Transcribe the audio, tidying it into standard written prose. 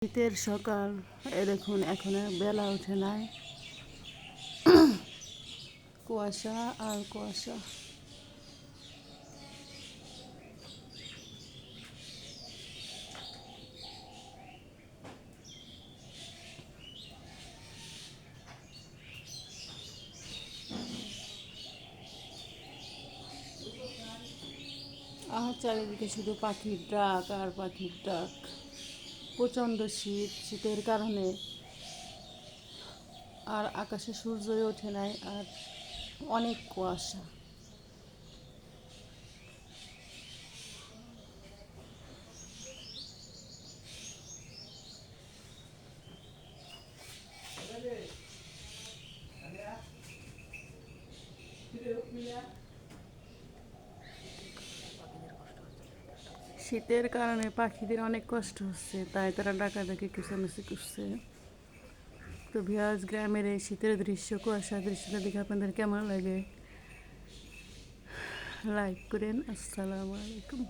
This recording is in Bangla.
শীতের সকাল, এ দেখুন এখনো বেলা ওঠে নাই, কুয়াশা আর কুয়াশা। আর চারিদিকে শুধু পাখির ডাক আর পাখির ডাক। প্রচণ্ড শীত, শীতের কারণে আর আকাশে সূর্যই ওঠে নাই, আর অনেক কুয়াশা। শীতের কারণে পাখিদের অনেক কষ্ট হচ্ছে, তাই তারা ডাকাডাকি কিচামিচি করছে। তো ভিউয়ার্স, গ্রামের এই শীতের দৃশ্য, কুয়াশার দৃশ্যটা দেখে আপনাদের কেমন লাগে লাইক করেন। আসসালামু আলাইকুম।